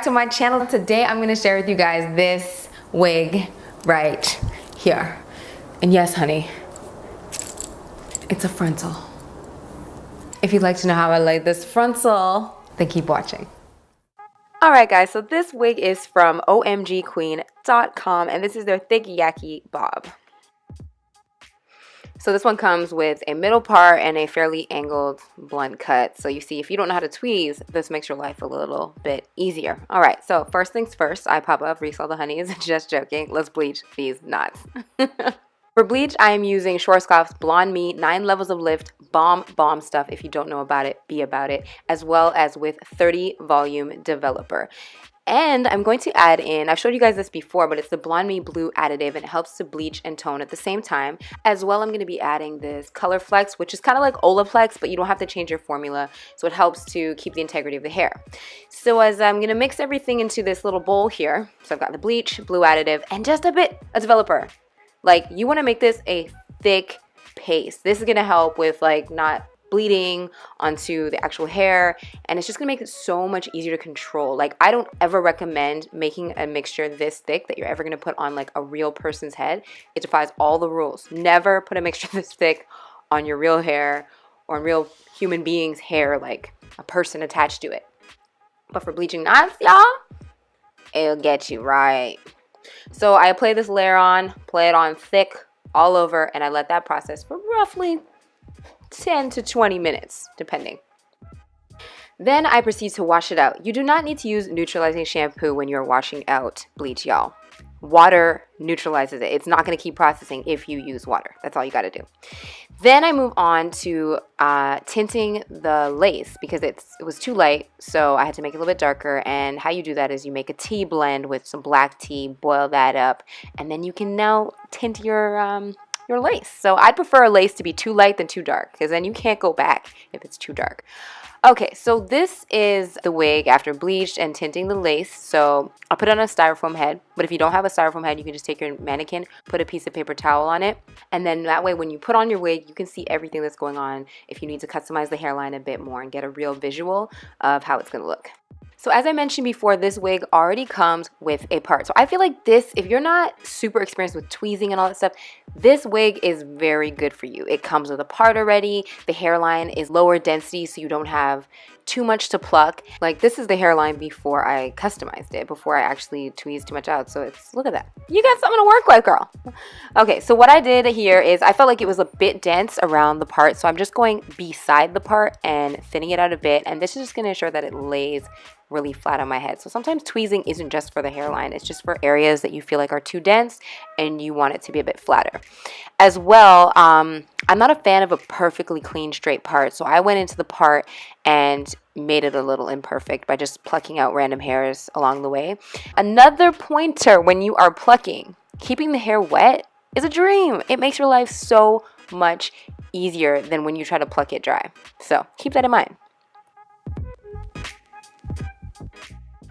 to my channel. Today I'm going to share with you guys this wig right here. And yes, honey, it's a frontal. If you'd like to know how I laid this frontal, then keep watching. Alright guys, so this wig is from OMGqueen.com and this is their thick Yaki bob. So this one comes with a middle part and a fairly angled blunt cut. So you see, if you don't know how to tweeze, this makes your life a little bit easier. Alright, so first things first, I pop up, resell the honeys, just joking. Let's bleach these knots. For bleach, I am using Schwarzkopf's Blonde Me 9 Levels of Lift Bomb stuff. If you don't know about it, be about it. As well as with 30 Volume Developer. And I'm going to add in, I've showed you guys this before, but it's the Blonde Me Blue additive and it helps to bleach and tone at the same time. As well, I'm going to be adding this Color Flex, which is kind of like Olaplex, but you don't have to change your formula. So it helps to keep the integrity of the hair. So as I'm going to mix everything into this little bowl here, so I've got the bleach, blue additive, and just a bit of developer. Like, you want to make this a thick paste. This is going to help with like not bleeding onto the actual hair, and it's just gonna make it so much easier to control. Like, I don't ever recommend making a mixture this thick that you're ever gonna put on like a real person's head. It defies all the rules. Never put a mixture this thick on your real hair or on real human being's hair, like a person attached to it. But for bleaching knots, y'all, it'll get you right. So I apply this layer on, play it on thick all over, and I let that process for roughly 10 to 20 minutes, depending. Then I proceed to wash it out. You do not need to use neutralizing shampoo when you're washing out bleach, y'all. Water neutralizes it. It's not going to keep processing if you use water. That's all you got to do. Then I move on to tinting the lace because it was too light, so I had to make it a little bit darker. And how you do that is you make a tea blend with some black tea, boil that up, and then you can now tint your lace. So I'd prefer a lace to be too light than too dark, because then you can't go back if it's too dark. Okay, so this is the wig after bleached and tinting the lace. So I'll put it on a styrofoam head, but if you don't have a styrofoam head, you can just take your mannequin, put a piece of paper towel on it, and then that way when you put on your wig, you can see everything that's going on if you need to customize the hairline a bit more and get a real visual of how it's going to look. So as I mentioned before, this wig already comes with a part. So I feel like this, if you're not super experienced with tweezing and all that stuff, this wig is very good for you. It comes with a part already. The hairline is lower density, so you don't have too much to pluck. Like, this is the hairline before I customized it, before I actually tweezed too much out. So it's, look at that. You got something to work with, girl. Okay, so what I did here is I felt like it was a bit dense around the part, so I'm just going beside the part and thinning it out a bit, and this is just going to ensure that it lays really flat on my head. So sometimes tweezing isn't just for the hairline, it's just for areas that you feel like are too dense and you want it to be a bit flatter. As well, I'm not a fan of a perfectly clean straight part, so I went into the part and made it a little imperfect by just plucking out random hairs along the way. Another pointer when you are plucking, keeping the hair wet is a dream. It makes your life so much easier than when you try to pluck it dry. So keep that in mind.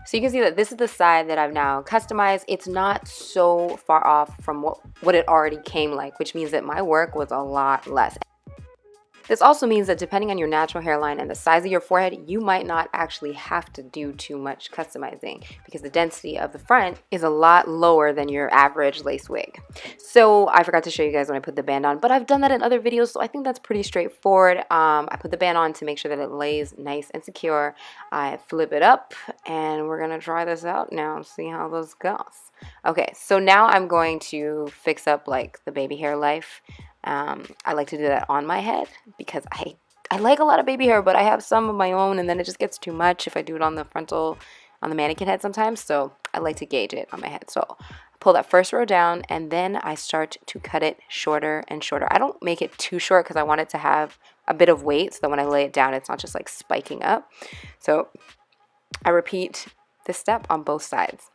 So you can see that this is the side that I've now customized. It's not so far off from what it already came like, which means that my work was a lot less. This also means that depending on your natural hairline and the size of your forehead, you might not actually have to do too much customizing because the density of the front is a lot lower than your average lace wig. So I forgot to show you guys when I put the band on, but I've done that in other videos, so I think that's pretty straightforward. I put the band on to make sure that it lays nice and secure. I flip it up and we're gonna try this out now and see how this goes. Okay, so now I'm going to fix up like the baby hair life. I like to do that on my head because I like a lot of baby hair, but I have some of my own and then it just gets too much if I do it on the frontal, on the mannequin head sometimes. So I like to gauge it on my head. So I pull that first row down and then I start to cut it shorter and shorter. I don't make it too short because I want it to have a bit of weight so that when I lay it down, it's not just like spiking up. So I repeat this step on both sides.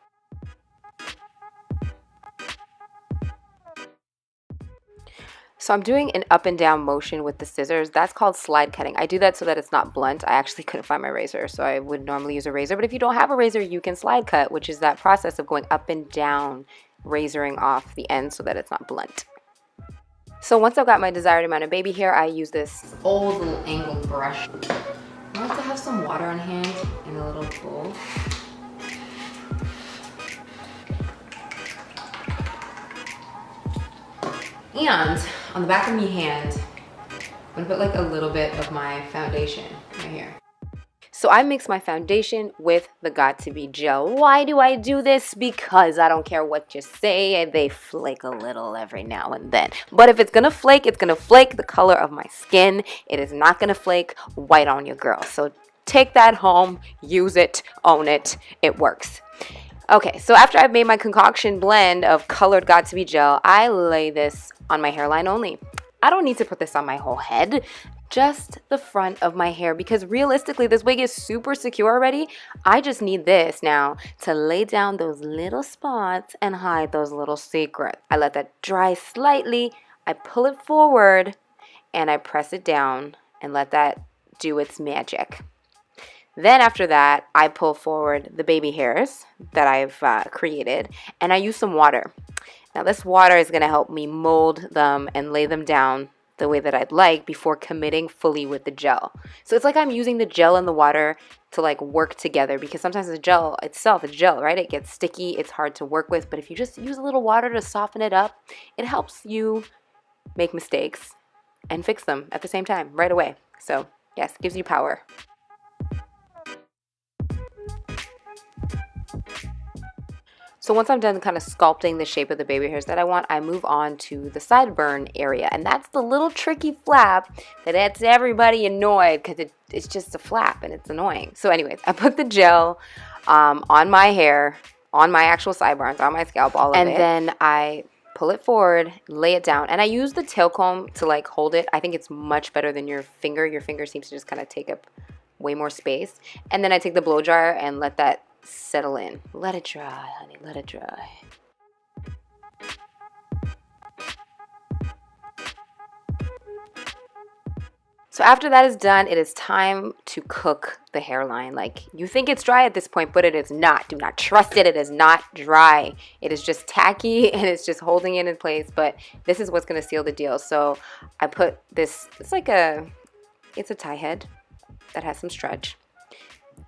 So I'm doing an up and down motion with the scissors. That's called slide cutting. I do that so that it's not blunt. I actually couldn't find my razor, so I would normally use a razor. But if you don't have a razor, you can slide cut, which is that process of going up and down, razoring off the end so that it's not blunt. So once I've got my desired amount of baby hair, I use this old little angled brush. I like to have some water on hand in a little bowl. And on the back of my hand, I'm gonna put like a little bit of my foundation right here. So I mix my foundation with the Got2b gel. Why do I do this? Because I don't care what you say, they flake a little every now and then. But if it's gonna flake, it's gonna flake the color of my skin. It is not gonna flake white on your girl. So take that home, use it, own it, it works. Okay, so after I've made my concoction blend of colored Got2b gel, I lay this on my hairline only. I don't need to put this on my whole head, just the front of my hair, because realistically this wig is super secure already. I just need this now to lay down those little spots and hide those little secrets. I let that dry slightly, I pull it forward, and I press it down and let that do its magic. Then after that, I pull forward the baby hairs that I've created, and I use some water. Now this water is going to help me mold them and lay them down the way that I'd like before committing fully with the gel. So it's like I'm using the gel and the water to like work together, because sometimes the gel itself is gel, right? It gets sticky, it's hard to work with, but if you just use a little water to soften it up, it helps you make mistakes and fix them at the same time right away. So yes, it gives you power. So once I'm done kind of sculpting the shape of the baby hairs that I want, I move on to the sideburn area. And that's the little tricky flap that gets everybody annoyed, because it's just a flap and it's annoying. So anyways, I put the gel on my hair, on my actual sideburns, on my scalp, all of it. And then I pull it forward, lay it down. And I use the tail comb to like hold it. I think it's much better than your finger. Your finger seems to just kind of take up way more space. And then I take the blow dryer and let that settle in. Let it dry, honey, let it dry. So after that is done, it is time to cook the hairline. Like, you think it's dry at this point, but it is not. Do not trust it. It is not dry. It is just tacky and it's just holding it in place, but this is what's going to seal the deal. So I put this, it's a tie head that has some stretch.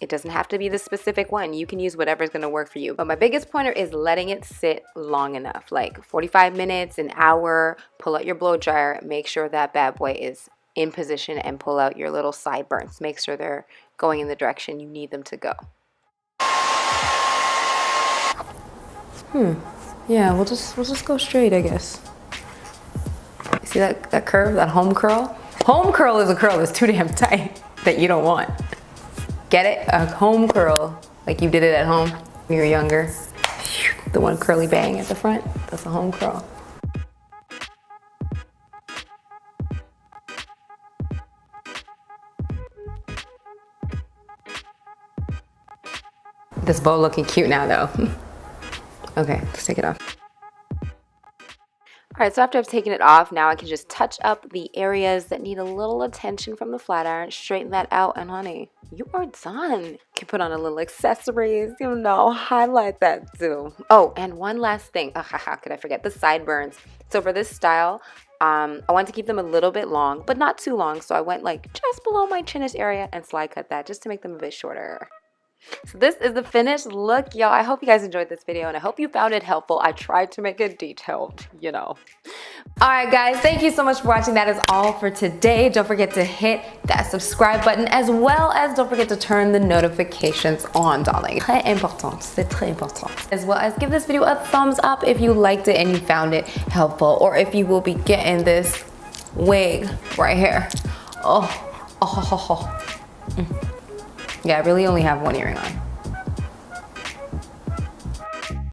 It doesn't have to be the specific one. You can use whatever's going to work for you. But my biggest pointer is letting it sit long enough, like 45 minutes, an hour. Pull out your blow dryer. Make sure that bad boy is in position, and pull out your little sideburns. Make sure they're going in the direction you need them to go. Yeah, we'll just go straight, I guess. You see that curve, that home curl? Home curl is a curl that's too damn tight that you don't want. Get it? A home curl, like you did it at home when you were younger. The one curly bang at the front, that's a home curl. This bow looking cute now though. Okay, let's take it off. Alright, so after I've taken it off, now I can just touch up the areas that need a little attention from the flat iron, straighten that out, and honey, you are done. You can put on a little accessories, you know, highlight that too. Oh, and one last thing. How could I forget? The sideburns. So for this style, I want to keep them a little bit long, but not too long. So I went like just below my chin-ish area and slide cut that just to make them a bit shorter. So this is the finished look, y'all. I hope you guys enjoyed this video and I hope you found it helpful. I tried to make it detailed, you know. Alright guys, thank you so much for watching. That is all for today. Don't forget to hit that subscribe button, as well as don't forget to turn the notifications on, darling. Très important. C'est très important. As well as give this video a thumbs up if you liked it and you found it helpful, or if you will be getting this wig right here. Oh. Yeah, I really only have one earring on.